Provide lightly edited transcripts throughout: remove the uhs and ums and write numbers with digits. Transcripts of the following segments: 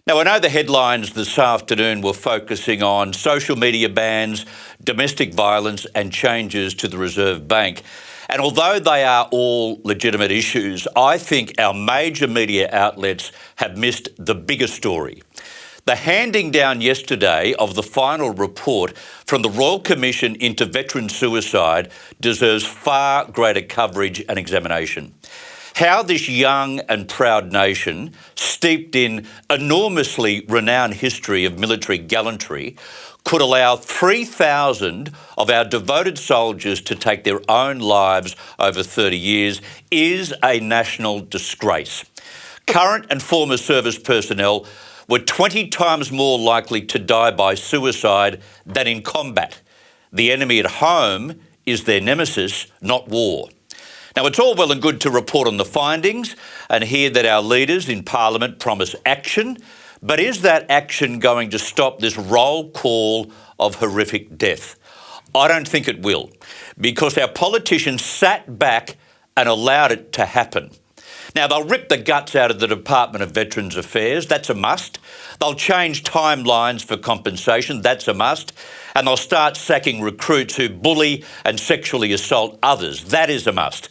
Now, I know the headlines this afternoon were focusing on social media bans, domestic violence and changes to the Reserve Bank. And although they are all legitimate issues, I think our major media outlets have missed the bigger story. The handing down yesterday of the final report from the Royal Commission into veteran suicide deserves far greater coverage and examination. How this young and proud nation, steeped in enormously renowned history of military gallantry, could allow 3,000 of our devoted soldiers to take their own lives over 30 years is a national disgrace. Current and former service personnel were 20 times more likely to die by suicide than in combat. The enemy at home is their nemesis, not war. Now, it's all well and good to report on the findings and hear that our leaders in Parliament promise action, but is that action going to stop this roll call of horrific death? I don't think it will, because our politicians sat back and allowed it to happen. Now, they'll rip the guts out of the Department of Veterans Affairs, that's a must. They'll change timelines for compensation, that's a must. And they'll start sacking recruits who bully and sexually assault others, that is a must.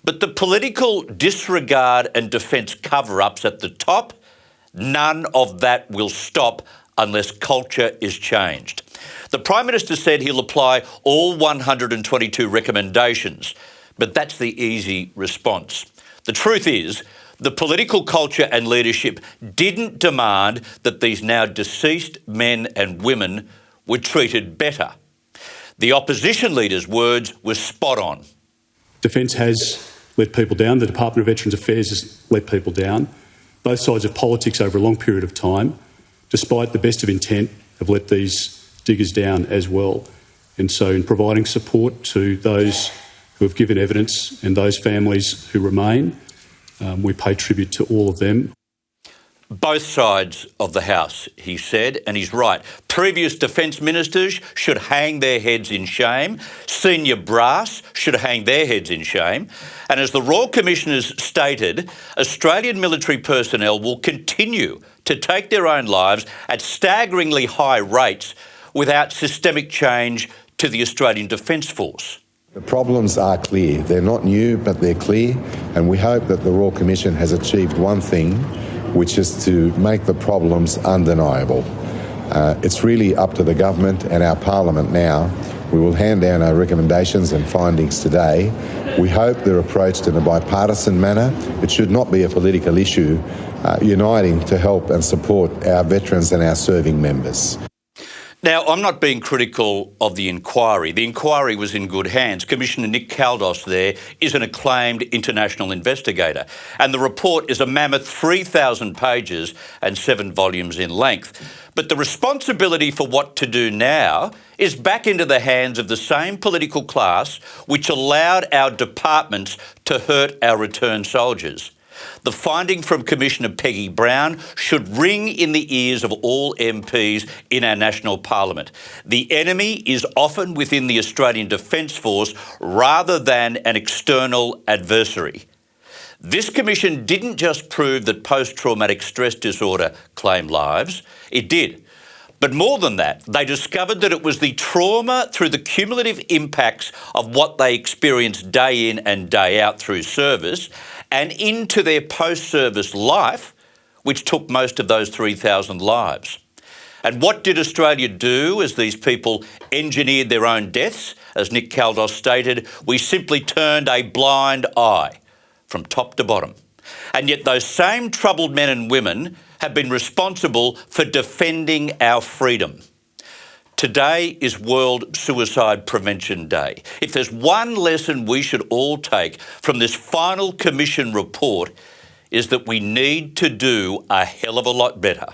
But the political disregard and defence cover-ups at the top, none of that will stop unless culture is changed. The Prime Minister said he'll apply all 122 recommendations, but that's the easy response. The truth is, the political culture and leadership didn't demand that these now deceased men and women were treated better. The opposition leader's words were spot on. Defence has let people down. The Department of Veterans Affairs has let people down. Both sides of politics over a long period of time, despite the best of intent, have let these diggers down as well. And so in providing support to those who have given evidence and those families who remain, we pay tribute to all of them. Both sides of the House, he said, and he's right. Previous defence ministers should hang their heads in shame. Senior brass should hang their heads in shame. And as the Royal Commissioners stated, Australian military personnel will continue to take their own lives at staggeringly high rates without systemic change to the Australian Defence Force. The problems are clear. They're not new, but they're clear. And we hope that the Royal Commission has achieved one thing, which is to make the problems undeniable. It's really up to the government and our Parliament now. We will hand down our recommendations and findings today. We hope they're approached in a bipartisan manner. It should not be a political issue, uniting to help and support our veterans and our serving members. Now, I'm not being critical of the inquiry. The inquiry was in good hands. Commissioner Nick Caldos there is an acclaimed international investigator, and the report is a mammoth 3,000 pages and 7 volumes in length. But the responsibility for what to do now is back into the hands of the same political class which allowed our departments to hurt our returned soldiers. The finding from Commissioner Peggy Brown should ring in the ears of all MPs in our national parliament. The enemy is often within the Australian Defence Force rather than an external adversary. This commission didn't just prove that post-traumatic stress disorder claimed lives, it did. But more than that, they discovered that it was the trauma through the cumulative impacts of what they experienced day in and day out through service and into their post-service life, which took most of those 3,000 lives. And what did Australia do as these people engineered their own deaths? As Nick Caldos stated, we simply turned a blind eye from top to bottom. And yet those same troubled men and women have been responsible for defending our freedom. Today is World Suicide Prevention Day. If there's one lesson we should all take from this final commission report, is that we need to do a hell of a lot better.